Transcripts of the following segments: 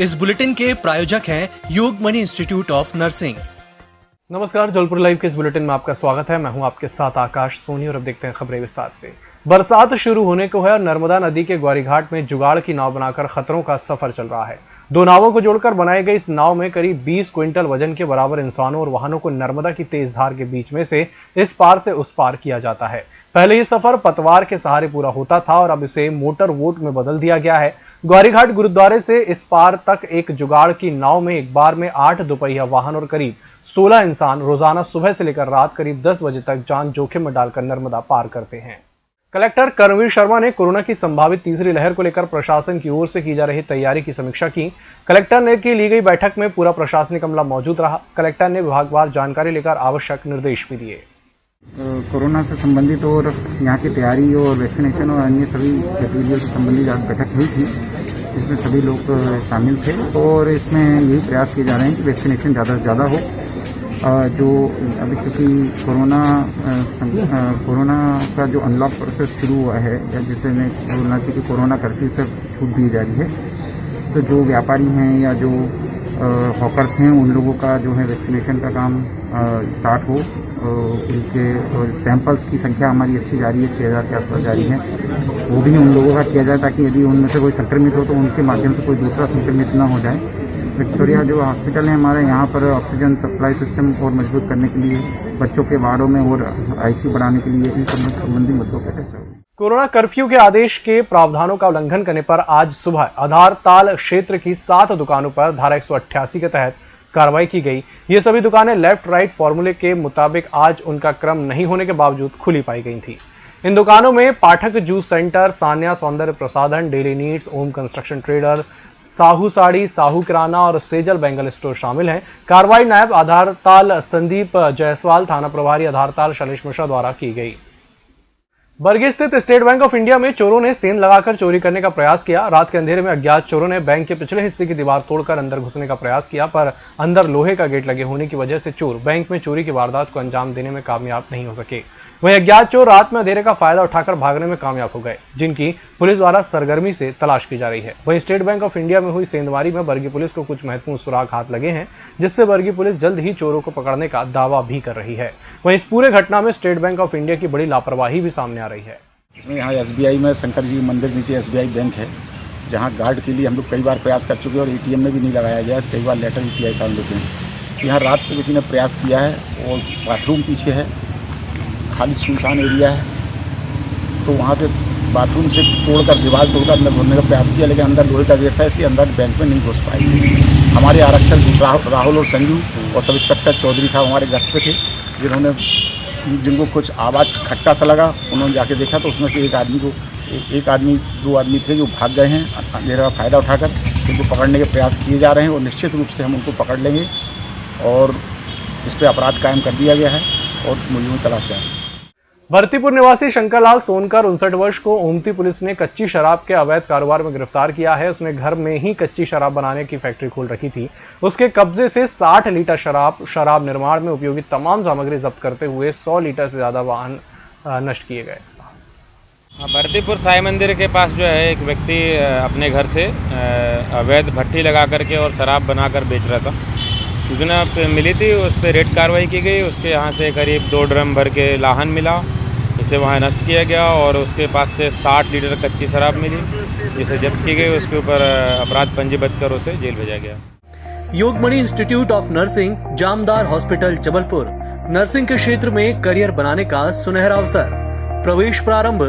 इस बुलेटिन के प्रायोजक हैं योगमणि इंस्टीट्यूट ऑफ नर्सिंग। नमस्कार, जबलपुर लाइव के इस बुलेटिन में आपका स्वागत है। मैं हूं आपके साथ आकाश सोनी और अब देखते हैं खबरें विस्तार से। बरसात शुरू होने को है और नर्मदा नदी के ग्वारीघाट में जुगाड़ की नाव बनाकर खतरों का सफर चल रहा है। दो नावों को जोड़कर बनाई गई इस नाव में करीब 20 क्विंटल वजन के बराबर इंसानों और वाहनों को नर्मदा की तेज धार के बीच में से इस पार से उस पार किया जाता है। पहले ये सफर पतवार के सहारे पूरा होता था और अब इसे मोटर वोट में बदल दिया गया है। ग्वारीघाट गुरुद्वारे से इस पार तक एक जुगाड़ की नाव में एक बार में 8 दोपहिया वाहन और करीब 16 इंसान रोजाना सुबह से लेकर रात करीब 10 बजे तक जान जोखिम में डालकर नर्मदा पार करते हैं। कलेक्टर कर्मवीर शर्मा ने कोरोना की संभावित तीसरी लहर को लेकर प्रशासन की ओर से की जा रही तैयारी की समीक्षा की। कलेक्टर ने की ली गई बैठक में पूरा प्रशासनिक अमला मौजूद रहा। कलेक्टर ने विभागवार जानकारी लेकर आवश्यक निर्देश भी दिए। कोरोना से संबंधित और यहाँ की तैयारी और वैक्सीनेशन और अन्य सभी गतिविधियों से संबंधित आज बैठक हुई थी। इसमें सभी लोग शामिल थे और इसमें यही प्रयास किए जा रहे हैं कि वैक्सीनेशन ज़्यादा से ज़्यादा हो। जो अभी चूँकि कोरोना का जो अनलॉक प्रोसेस शुरू हुआ है या जिसे मैं बोलना चाहिए कि कोरोना कर्फ्यू से छूट दी जा रही है, तो जो व्यापारी हैं या जो हॉकर्स हैं उन लोगों का जो है वैक्सीनेशन का काम स्टार्ट हो। उनके सैंपल्स की संख्या हमारी अच्छी जारी है, 6000 के आसपास जारी है। वो भी उन लोगों का किया जाए ताकि यदि उनमें से कोई संक्रमित हो तो उनके माध्यम से कोई दूसरा संक्रमित न हो जाए। विक्टोरिया जो हॉस्पिटल है हमारे यहाँ पर ऑक्सीजन सप्लाई सिस्टम और मजबूत करने के लिए, बच्चों के वार्डों में और आईसीयू बढ़ाने के लिए इन संबंधी मुद्दों पर चर्चा हुई। कोरोना कर्फ्यू के आदेश के प्रावधानों का उल्लंघन करने पर आज सुबह आधारताल क्षेत्र की 7 दुकानों पर धारा 188 के तहत कार्रवाई की गई। ये सभी दुकानें लेफ्ट राइट फॉर्मूले के मुताबिक आज उनका क्रम नहीं होने के बावजूद खुली पाई गई थी। इन दुकानों में पाठक जूस सेंटर, सान्या सौंदर्य प्रसाधन, डेली नीड्स, ओम कंस्ट्रक्शन ट्रेडर, साहू साड़ी, साहू किराना और सेजल बेंगल स्टोर शामिल हैं। कार्रवाई नायब आधारताल संदीप जायसवाल, थाना प्रभारी आधारताल शैलेश मिश्रा द्वारा की गई। बरगी स्थित स्टेट बैंक ऑफ इंडिया में चोरों ने सेंध लगाकर चोरी करने का प्रयास किया। रात के अंधेरे में अज्ञात चोरों ने बैंक के पिछले हिस्से की दीवार तोड़कर अंदर घुसने का प्रयास किया, पर अंदर लोहे का गेट लगे होने की वजह से चोर बैंक में चोरी की वारदात को अंजाम देने में कामयाब नहीं हो सके। वहीं अज्ञात चोर रात में अंधेरे का फायदा उठाकर भागने में कामयाब हो गए, जिनकी पुलिस द्वारा सरगर्मी से तलाश की जा रही है। वहीं स्टेट बैंक ऑफ इंडिया में हुई सेंधमारी में बरगी पुलिस को कुछ महत्वपूर्ण सुराग हाथ लगे हैं, जिससे बरगी पुलिस जल्द ही चोरों को पकड़ने का दावा भी कर रही है। वहीं इस पूरे घटना में स्टेट बैंक ऑफ इंडिया की बड़ी लापरवाही भी सामने आ रही है। इसमें यहाँ एसबीआई में शंकर जी मंदिर नीचे एसबीआई बैंक है, जहाँ गार्ड के लिए हम लोग कई बार प्रयास कर चुके हैं और एटीएम में भी नहीं लगाया गया, कई बार लेटर भी किया है साल लेते हैं। यहाँ रात को किसी ने प्रयास किया है और बाथरूम पीछे है, खाली सुनसान एरिया है, तो वहाँ से बाथरूम से तोड़कर दीवार तोड़कर अंदर घुसने का प्रयास किया, लेकिन अंदर लोहे का गेट था इसलिए अंदर बैंक में नहीं घुस पाए। हमारे आरक्षक राहुल और संजू और सब इंस्पेक्टर चौधरी साहब हमारे गश्त पे थे, जिनको कुछ आवाज़ खट्टा सा लगा, उन्होंने जाके देखा तो उसमें से दो आदमी थे जो भाग गए हैं अंधेरे का फ़ायदा उठाकर। उनको पकड़ने के प्रयास किए जा रहे हैं और निश्चित रूप से हम उनको पकड़ लेंगे और इस पर अपराध कायम कर दिया गया है और मुलजिम तलाश जाए। भरतीपुर निवासी शंकरलाल सोनकर 59 वर्ष को ओमती पुलिस ने कच्ची शराब के अवैध कारोबार में गिरफ्तार किया है। उसने घर में ही कच्ची शराब बनाने की फैक्ट्री खोल रखी थी। उसके कब्जे से 60 लीटर शराब निर्माण में उपयोगी तमाम सामग्री जब्त करते हुए 100 लीटर से ज्यादा वाहन नष्ट किए गए। भरतीपुर साई मंदिर के पास जो है एक व्यक्ति अपने घर से अवैध भट्टी लगा करके और शराब बनाकर बेच रहा था। सूचना मिली थी, उस पर रेड कार्रवाई की गई। उसके यहाँ से करीब 2 ड्रम भर के लाहन मिला, इसे वहाँ नष्ट किया गया और उसके पास से 60 लीटर कच्ची शराब मिली, जिसे जब्त की गई। उसके ऊपर अपराध पंजीबद्ध कर उसे जेल भेजा गया। Yogmani institute of nursing, Jamdar hospital, Jabalpur. Nursing के क्षेत्र में करियर बनाने का सुनहरा अवसर। प्रवेश प्रारंभ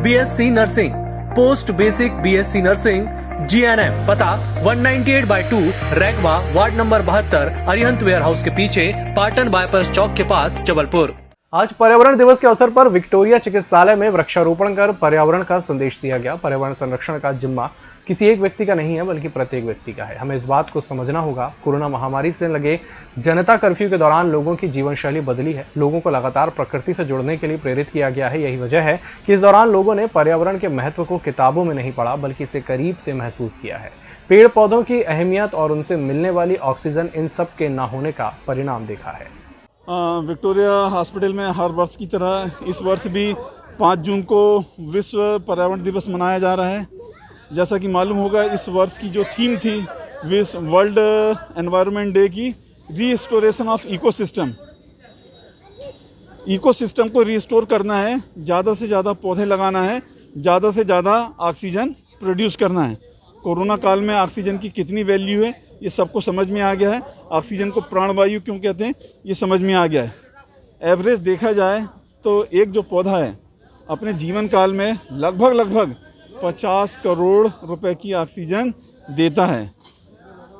BSc nursing, post basic BSc nursing, GNM. पता 198/2 Raikwa, ward number 72, Arihant warehouse के पीछे, पाटन बाईपास चौक के पास, जबलपुर। आज पर्यावरण दिवस के अवसर पर विक्टोरिया चिकित्सालय में वृक्षारोपण कर पर्यावरण का संदेश दिया गया। पर्यावरण संरक्षण का जिम्मा किसी एक व्यक्ति का नहीं है, बल्कि प्रत्येक व्यक्ति का है। हमें इस बात को समझना होगा। कोरोना महामारी से लगे जनता कर्फ्यू के दौरान लोगों की जीवन शैली बदली है। लोगों को लगातार प्रकृति से जुड़ने के लिए प्रेरित किया गया है। यही वजह है कि इस दौरान लोगों ने पर्यावरण के महत्व को किताबों में नहीं पढ़ा, बल्कि इसे करीब से महसूस किया है। पेड़ पौधों की अहमियत और उनसे मिलने वाली ऑक्सीजन, इन सब के न होने का परिणाम देखा है। विक्टोरिया हॉस्पिटल में हर वर्ष की तरह इस वर्ष भी 5 जून को विश्व पर्यावरण दिवस मनाया जा रहा है। जैसा कि मालूम होगा, इस वर्ष की जो थीम थी वर्ल्ड एनवायरनमेंट डे की रीस्टोरेशन ऑफ इकोसिस्टम को रिस्टोर करना है, ज़्यादा से ज़्यादा पौधे लगाना है, ज़्यादा से ज़्यादा ऑक्सीजन प्रोड्यूस करना है। कोरोना काल में ऑक्सीजन की कितनी वैल्यू है ये सबको समझ में आ गया है। ऑक्सीजन को प्राणवायु क्यों कहते हैं ये समझ में आ गया है। एवरेज देखा जाए तो एक जो पौधा है अपने जीवन काल में लगभग 50 करोड़ रुपए की ऑक्सीजन देता है।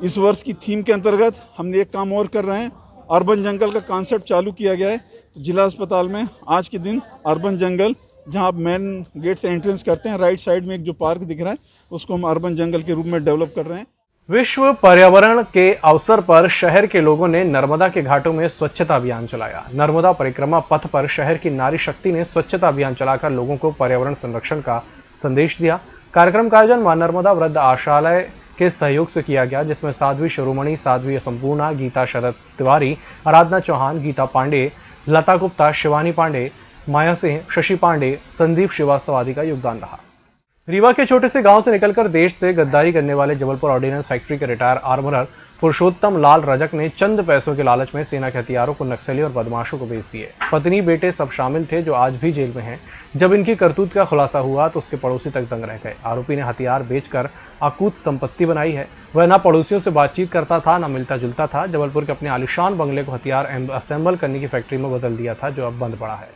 इस वर्ष की थीम के अंतर्गत हमने एक काम और कर रहे हैं, अर्बन जंगल का कॉन्सेप्ट चालू किया गया है। जिला अस्पताल में आज के दिन अर्बन जंगल, जहां आप मेन गेट से एंट्रेंस करते हैं, राइट साइड में एक जो पार्क दिख रहा है उसको हम अर्बन जंगल के रूप में डेवलप कर रहे हैं। विश्व पर्यावरण के अवसर पर शहर के लोगों ने नर्मदा के घाटों में स्वच्छता अभियान चलाया। नर्मदा परिक्रमा पथ पर शहर की नारी शक्ति ने स्वच्छता अभियान चलाकर लोगों को पर्यावरण संरक्षण का संदेश दिया। कार्यक्रम का आयोजन मां नर्मदा वृद्ध आशालय के सहयोग से किया गया, जिसमें साध्वी शिरोमणि, साध्वी संपूर्णा, गीता शरद तिवारी, आराधना चौहान, गीता पांडे, लता गुप्ता, शिवानी पांडे, माया सिंह, शशि पांडे, संदीप श्रीवास्तव आदि का योगदान रहा। रीवा के छोटे से गांव से निकलकर देश से गद्दारी करने वाले जबलपुर ऑर्डिनेंस फैक्ट्री के रिटायर आर्मरर पुरुषोत्तम लाल रजक ने चंद पैसों के लालच में सेना के हथियारों को नक्सली और बदमाशों को बेच दिए। पत्नी बेटे सब शामिल थे, जो आज भी जेल में हैं। जब इनकी करतूत का खुलासा हुआ तो उसके पड़ोसी तक दंग रह गए। आरोपी ने हथियार बेचकर अकूत संपत्ति बनाई है। वह न पड़ोसियों से बातचीत करता था, न मिलता जुलता था। जबलपुर के अपने आलिशान बंगले को हथियार असेंबल करने की फैक्ट्री में बदल दिया था, जो अब बंद पड़ा है।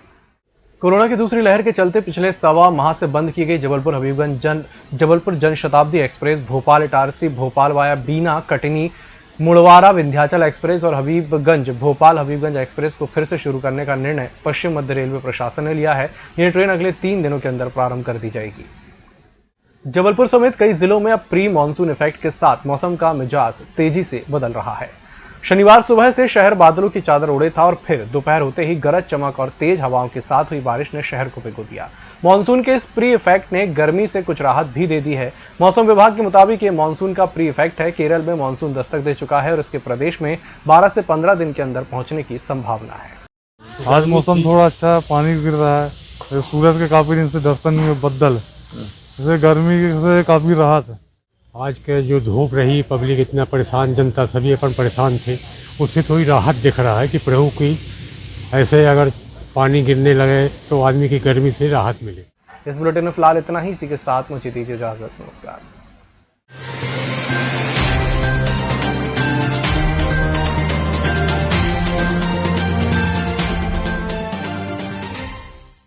कोरोना की दूसरी लहर के चलते पिछले सवा माह से बंद की गई जबलपुर जन शताब्दी एक्सप्रेस, भोपाल इटारसी, भोपाल वाया बीना, कटनी, मुड़वारा विंध्याचल एक्सप्रेस और हबीबगंज भोपाल हबीबगंज एक्सप्रेस को फिर से शुरू करने का निर्णय पश्चिम मध्य रेलवे प्रशासन ने लिया है। यह ट्रेन अगले 3 दिनों के अंदर प्रारंभ कर दी जाएगी। जबलपुर समेत कई जिलों में अब प्री मानसून इफेक्ट के साथ मौसम का मिजाज तेजी से बदल रहा है। शनिवार सुबह से शहर बादलों की चादर ओढ़े था और फिर दोपहर होते ही गरज चमक और तेज हवाओं के साथ हुई बारिश ने शहर को भिगो दिया। मानसून के इस प्री इफेक्ट ने गर्मी से कुछ राहत भी दे दी है। मौसम विभाग के मुताबिक ये मानसून का प्री इफेक्ट है। केरल में मानसून दस्तक दे चुका है और इसके प्रदेश में 12 से 15 दिन के अंदर पहुंचने की संभावना है। आज मौसम थोड़ा अच्छा, पानी गिर रहा है, सूरज के काफी दिन से दर्शन में बदल, इससे गर्मी से काफी राहत है। आज के जो धूप रही, पब्लिक इतना परेशान, जनता सभी अपन परेशान थे, उससे थोड़ी राहत दिख रहा है कि प्रभु की ऐसे अगर पानी गिरने लगे तो आदमी की गर्मी से राहत मिले। इस बुलेटिन में फिलहाल इतना ही। इसी के साथ मुझे दीजिए इजाजत। नमस्कार।